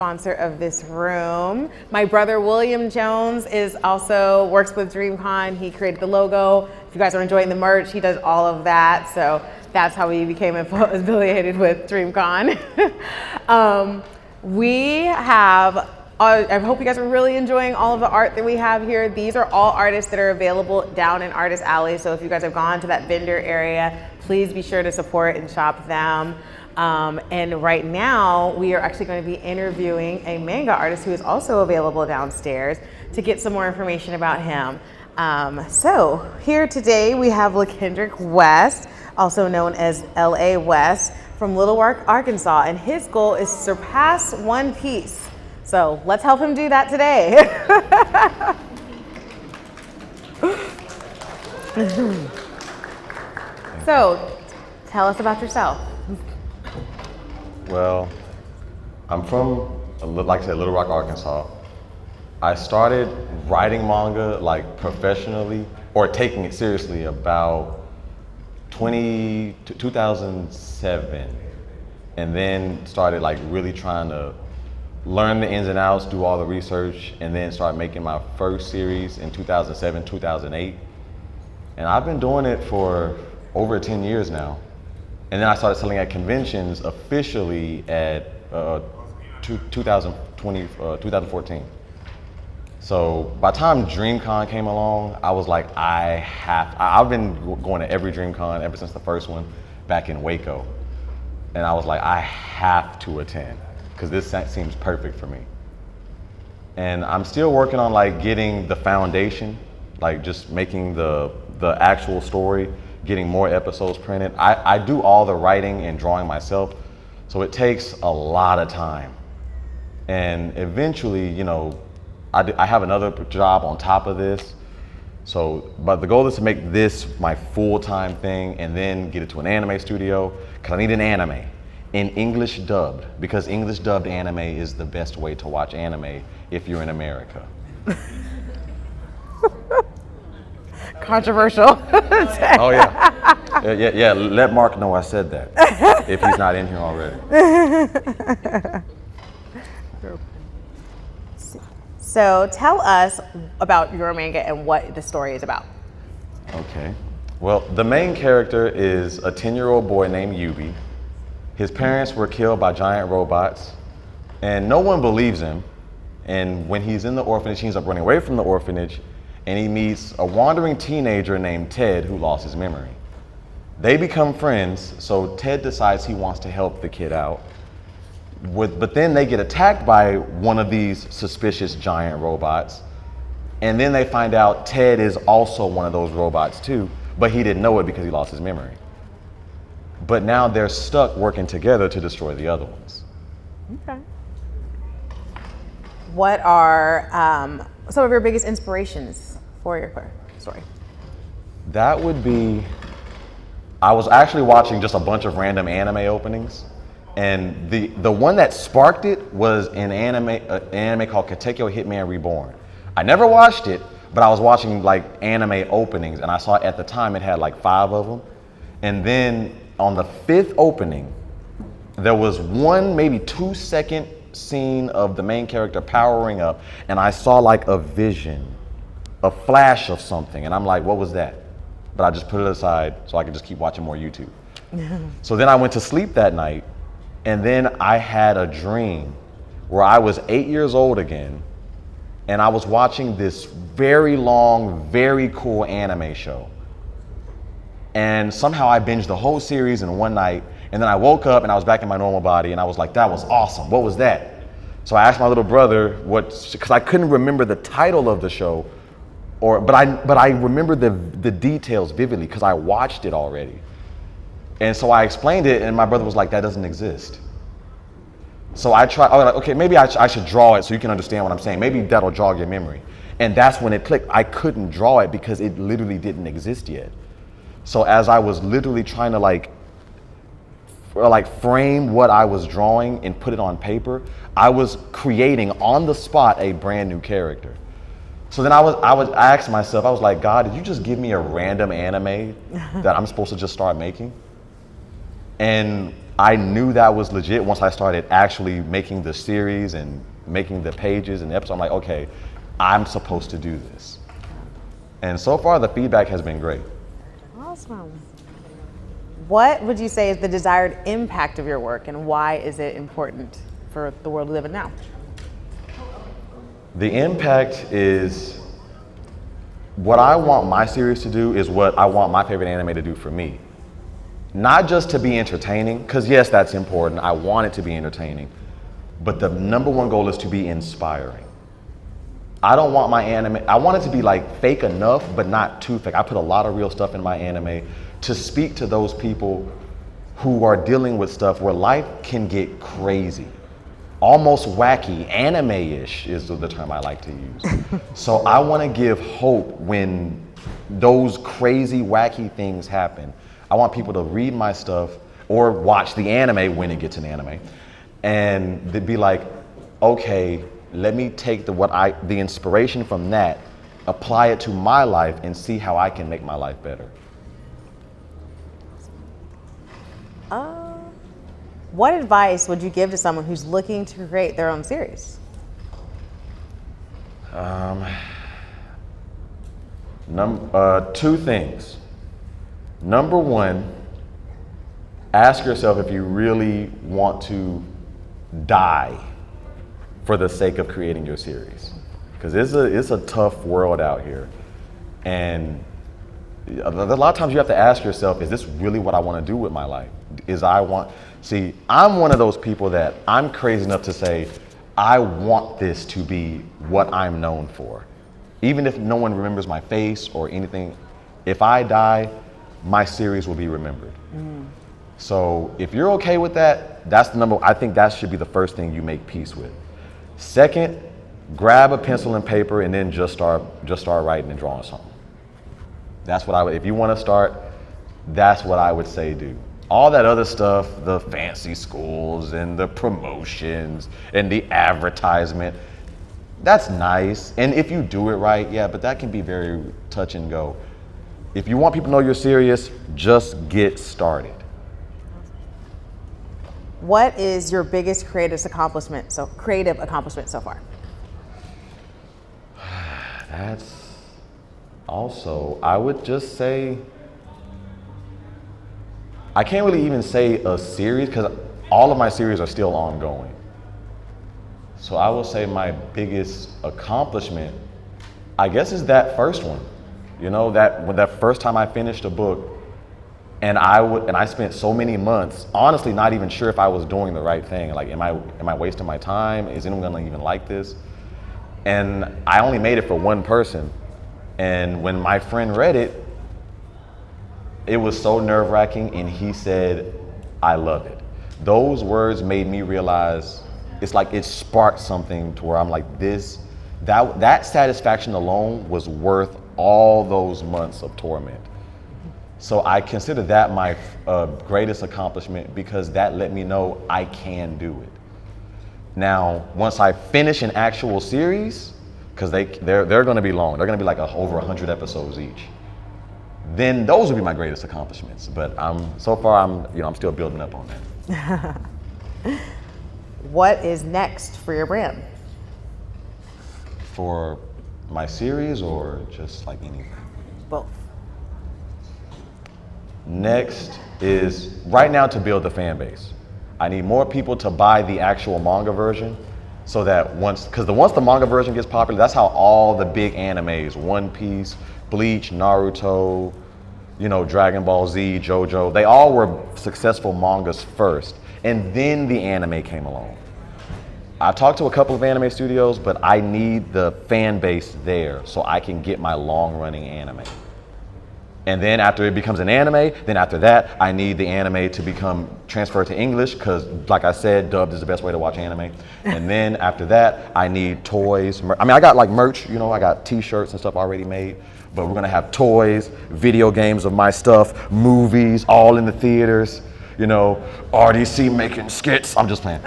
Sponsor of this room. My brother William Jones also works with Dreamcon. He created the logo. If you guys are enjoying the merch, he does all of that. So that's how we became affiliated with Dreamcon. I hope you guys are really enjoying all of the art that we have here. These are all artists that are available down in Artist Alley. So if you guys have gone to that vendor area, please be sure to support and shop them. And right now we are actually going to be interviewing a manga artist who is also available downstairs to get some more information about him. So here today we have LaKendric West, also known as LA West, from Little Rock, Arkansas, and his goal is to surpass One Piece. So let's help him do that today. So tell us about yourself. Well, I'm from, like I said, Little Rock, Arkansas. I started writing manga like professionally or taking it seriously about 2007, and then started like really trying to learn the ins and outs, do all the research, and then start making my first series in 2007, 2008. And I've been doing it for over 10 years now. And then I started selling at conventions officially at 2014. So by the time Dreamcon came along, I was like, I've been going to every Dreamcon ever since the first one back in Waco. And I was like, I have to attend because this seems perfect for me. And I'm still working on like getting the foundation, like just making the actual story, getting more episodes printed. I do all the writing and drawing myself, so it takes a lot of time. And eventually, you know, I have another job on top of this. So, but the goal is to make this my full-time thing and then get it to an anime studio, because I need an anime in English dubbed, because English dubbed anime is the best way to watch anime if you're in America. Controversial. Oh yeah. Let Mark know I said that if he's not in here already. So tell us about your manga and what the story is about. Okay. Well, the main character is a 10-year-old boy named Yubi. His parents were killed by giant robots, and no one believes him. And when he's in the orphanage, he ends up running away from the orphanage, and he meets a wandering teenager named Ted who lost his memory. They become friends, so Ted decides he wants to help the kid out. But then they get attacked by one of these suspicious giant robots, and then they find out Ted is also one of those robots too, but he didn't know it because he lost his memory. But now they're stuck working together to destroy the other ones. Okay. What are some of your biggest inspirations for your story? That would be, I was actually watching just a bunch of random anime openings, and the one that sparked it was an anime called Katekyo Hitman Reborn. I never watched it, but I was watching like anime openings, and I saw at the time it had like 5 of them. And then on the 5th opening, there was one, maybe 2-second scene of the main character powering up, and I saw like a vision, a flash of something, and I'm like, what was that? But I just put it aside so I could just keep watching more YouTube. So then I went to sleep that night, and then I had a dream where I was 8 years old again, and I was watching this very long, very cool anime show. And somehow I binged the whole series in one night, and then I woke up and I was back in my normal body, and I was like, that was awesome, what was that? So I asked my little brother because I couldn't remember the title of the show, but I remember the details vividly because I watched it already. And so I explained it, and my brother was like, that doesn't exist. So I was like, okay, maybe I should draw it so you can understand what I'm saying. Maybe that'll jog your memory. And that's when it clicked. I couldn't draw it because it literally didn't exist yet. So as I was literally trying to like frame what I was drawing and put it on paper, I was creating on the spot a brand new character. So then I asked myself, I was like, God, did you just give me a random anime that I'm supposed to just start making? And I knew that was legit once I started actually making the series and making the pages and the episodes. I'm like, okay, I'm supposed to do this. And so far the feedback has been great. Awesome. What would you say is the desired impact of your work, and why is it important for the world we live in now? The impact is what I want my series to do is what I want my favorite anime to do for me. Not just to be entertaining, because yes, that's important. I want it to be entertaining. But the number one goal is to be inspiring. I don't want my anime, I want it to be like fake enough, but not too fake. I put a lot of real stuff in my anime to speak to those people who are dealing with stuff where life can get crazy. Almost wacky, anime-ish is the term I like to use. So I want to give hope when those crazy, wacky things happen. I want people to read my stuff or watch the anime when it gets an anime, and they'd be like, okay, let me take the inspiration from that, apply it to my life, and see how I can make my life better. What advice would you give to someone who's looking to create their own series? Two things. Number one, ask yourself if you really want to die for the sake of creating your series. Because it's a tough world out here. And a lot of times you have to ask yourself, is this really what I want to do with my life? See, I'm one of those people that I'm crazy enough to say, I want this to be what I'm known for. Even if no one remembers my face or anything, if I die, my series will be remembered. So if you're okay with that, I think that should be the first thing you make peace with. Second, grab a pencil and paper and then just start writing and drawing something. That's what if you want to start, that's what I would say do. All that other stuff, the fancy schools and the promotions and the advertisement, that's nice. And if you do it right, yeah, but that can be very touch and go. If you want people to know you're serious, just get started. What is your biggest creative accomplishment so far? That's also, I would just say, I can't really even say a series because all of my series are still ongoing. So I will say my biggest accomplishment, I guess, is that first one. You know, that first time I finished a book, and I spent so many months, honestly, not even sure if I was doing the right thing. Like, am I wasting my time? Is anyone gonna even like this? And I only made it for one person. And when my friend read it, it was so nerve-wracking, and he said, I love it. Those words made me realize, it's like it sparked something to where I'm like, that satisfaction alone was worth all those months of torment. So I consider that my greatest accomplishment because that let me know I can do it. Now, once I finish an actual series, because they're going to be long, they're going to be like over 100 episodes each. Then those would be my greatest accomplishments. But so far I'm still building up on that. What is next for your brand? For my series or just like anything? Both. Next is right now to build the fan base. I need more people to buy the actual manga version so that once the manga version gets popular, that's how all the big animes, One Piece, Bleach, Naruto, Dragon Ball Z, JoJo, they all were successful mangas first, and then the anime came along. I talked to a couple of anime studios, but I need the fan base there so I can get my long-running anime. And then after it becomes an anime, then after that, I need the anime to become transferred to English because, like I said, dubbed is the best way to watch anime. And then after that, I need toys. I got like merch, I got t-shirts and stuff already made, but we're gonna have toys, video games of my stuff, movies, all in the theaters, RDC making skits. I'm just playing.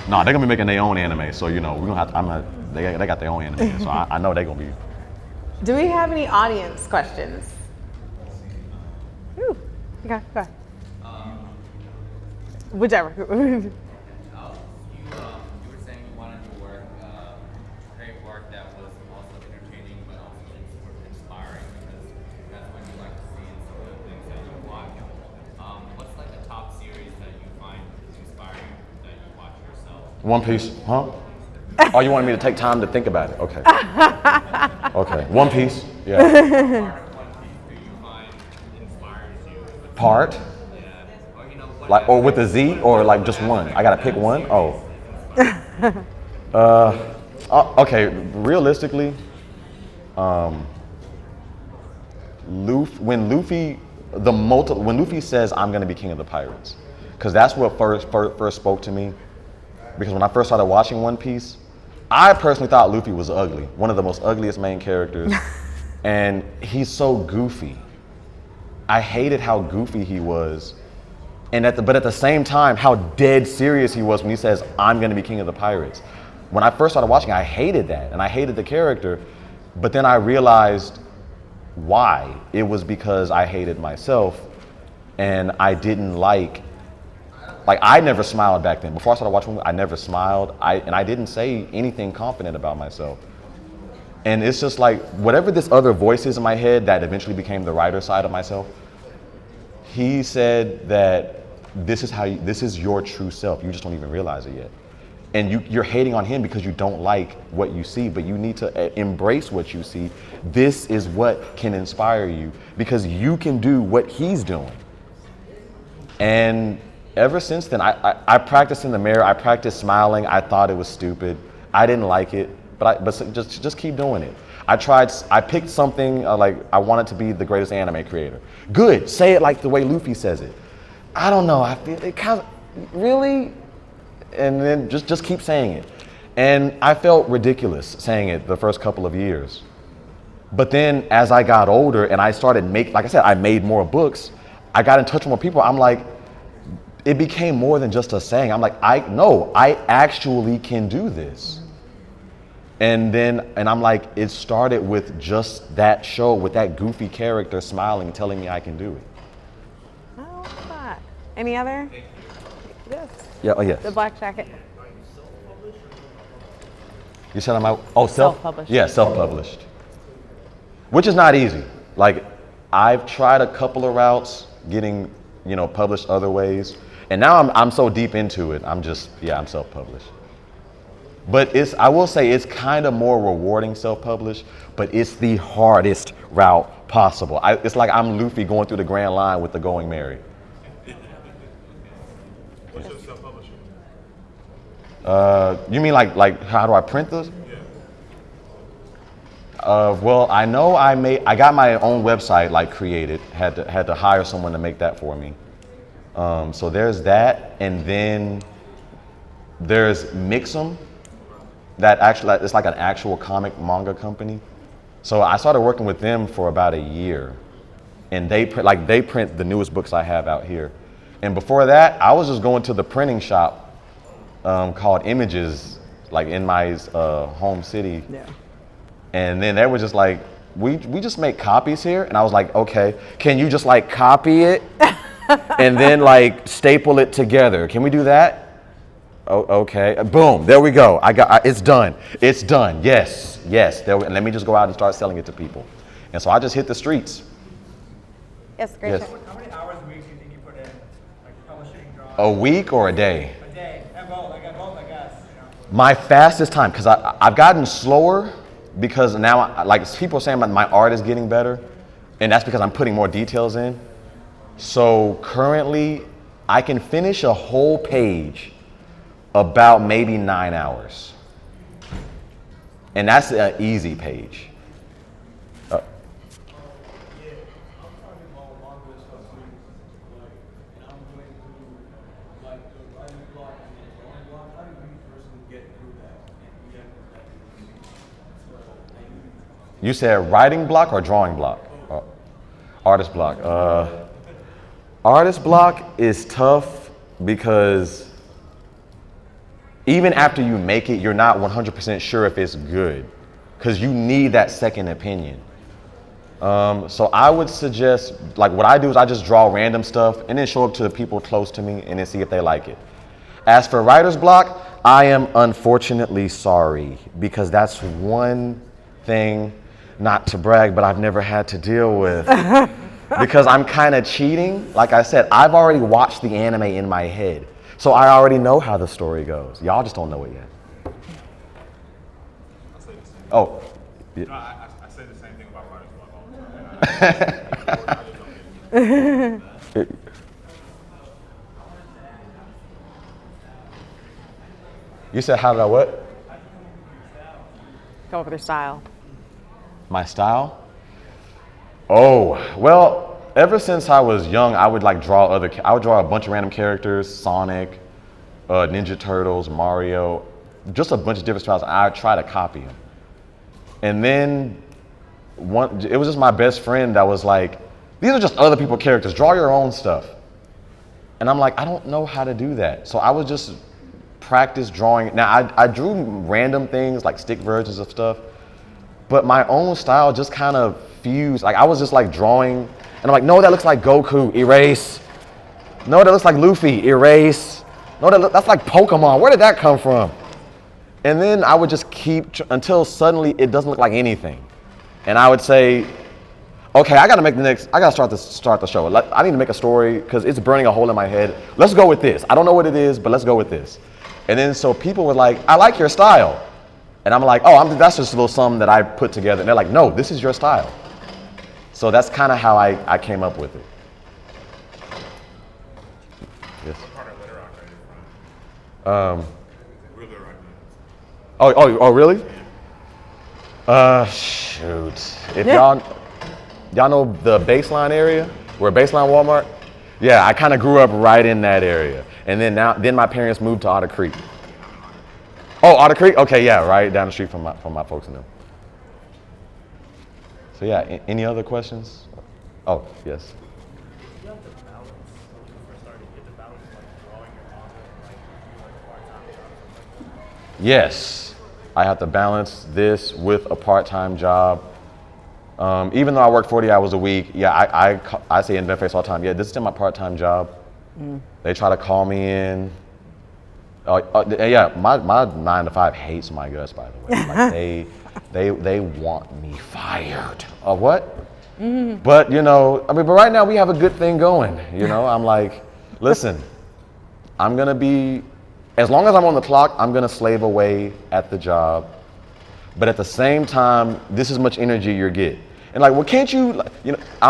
No, they're gonna be making their own anime, so we're gonna have they got their own anime, so I know they're gonna be. Do we have any audience questions? Whew. Okay, go ahead. Whichever. You were saying you wanted to create work that was also entertaining but also inspiring because that's what you like to see in some of the things that you watch. What's like a top series that you find inspiring that you watch yourself? One Piece, huh? Oh, you wanted me to take time to think about it? Okay. Okay. One Piece, yeah. Part of One Piece do you find inspires you? Part? Yeah. Or you know what? Like, or with a Z, or like just one? I gotta pick one? Oh. Okay, realistically, when Luffy says, I'm gonna be king of the pirates, because that's what first spoke to me. Because when I first started watching One Piece, I personally thought Luffy was ugly, one of the most ugliest main characters, and he's so goofy. I hated how goofy he was, but at the same time, how dead serious he was when he says, I'm gonna be king of the pirates. When I first started watching, I hated that, and I hated the character, but then I realized why. It was because I hated myself, and I didn't like I never smiled back then. Before I started watching, I never smiled, and I didn't say anything confident about myself. And it's just like, whatever this other voice is in my head that eventually became the writer side of myself, he said that this is your true self. You just don't even realize it yet. And you're hating on him because you don't like what you see, but you need to embrace what you see. This is what can inspire you, because you can do what he's doing. And ever since then, I practiced in the mirror. I practiced smiling. I thought it was stupid. I didn't like it, but just keep doing it. I picked something like I wanted to be the greatest anime creator. Good. Say it like the way Luffy says it. I don't know. I feel it kind of really, and then just keep saying it. And I felt ridiculous saying it the first couple of years. But then as I got older and I started like I said, I made more books. I got in touch with more people. I'm like, it became more than just a saying. I'm like, I actually can do this. And I'm like, it started with just that show, with that goofy character smiling, telling me I can do it. I love that. Any other? Yes. Yeah, oh yes. The black jacket. You said I'm out? Oh, Self-published. Yeah, self-published. Which is not easy. Like, I've tried a couple of routes, getting, published other ways. And now I'm so deep into it, I'm self-published. But I will say it's kind of more rewarding self-published, but it's the hardest route possible. It's like I'm Luffy going through the Grand Line with the Going Merry. What's your self-publishing? You mean like how do I print this? Well, I know I got my own website created, had to hire someone to make that for me. So there's that, and then there's Mix'em, that actually, it's like an actual comic manga company. So I started working with them for about a year, and they print the newest books I have out here. And before that, I was just going to the printing shop called Images, in my home city. Yeah. And then they were just like, we just make copies here, and I was like, okay, can you just copy it? And then staple it together. Can we do that? Oh, okay. Boom. There we go. It's done. It's done. Yes. And let me just go out and start selling it to people. And so I just hit the streets. Yes, great. Yes. How many hours a week do you think you put in, publishing, drawing? A week or a day? A day. And both, I guess. My fastest time, because I've gotten slower, because now, people are saying my art is getting better, and that's because I'm putting more details in. So currently, I can finish a whole page about maybe 9 hours. And that's an easy page. You said writing block or drawing block? Artist block. Artist block is tough because even after you make it, you're not 100% sure if it's good, because you need that second opinion. So I would suggest, like what I do is I just draw random stuff and then show it to the people close to me and then see if they like it. As for writer's block, I am unfortunately sorry because that's one thing, not to brag, but I've never had to deal with. Because I'm kind of cheating. Like I said, I've already watched the anime in my head. So I already know how the story goes. Y'all just don't know it yet. Oh. Yeah. No, I say the same thing about writer's block all the time. You said how did I what? Come up with your style. My style? Oh, well, ever since I was young, I would like I would draw a bunch of random characters, Sonic, Ninja Turtles, Mario, just a bunch of different styles. I would try to copy them. And then it was just my best friend that was like, these are just other people's characters, draw your own stuff. And I'm like, I don't know how to do that. So I was just practice drawing. Now I drew random things like stick versions of stuff, but my own style just kind of fused. Like I was just like drawing and I'm like, no, that looks like Goku, erase. No, that looks like Luffy, erase. No, that's like Pokemon, where did that come from? And then I would just keep until suddenly it doesn't look like anything. And I would say, okay, I gotta start the show. I need to make a story because it's burning a hole in my head. Let's go with this. I don't know what it is, but let's go with this. And then so people were like, I like your style. And I'm like, oh, that's just a little something that I put together. And they're like, no, this is your style. So that's kind of how I came up with it. Yes. What part of Little Rock are you from? We're Little Rock. Oh, really? Shoot. If y'all know the Baseline area, where Baseline Walmart? Yeah, I kind of grew up right in that area. And then my parents moved to Otter Creek. Oh, Otter Creek? Okay, yeah, right down the street from my folks and them. So yeah, any other questions? Oh, yes. You have to balance, when you first started, you have to balance like drawing your manga and like doing like part-time jobs. Yes, I have to balance this with a part-time job. Even though I work 40 hours a week, yeah, I say in their face all the time, yeah, this is still my part-time job. They try to call me in. Yeah, my 9 to 5 hates my guts, by the way. Like they want me fired. What? But but right now we have a good thing going. I'm like, listen, I'm gonna be, as long as I'm on the clock, I'm gonna slave away at the job. But at the same time, this is much energy you get. And like, well, can't you,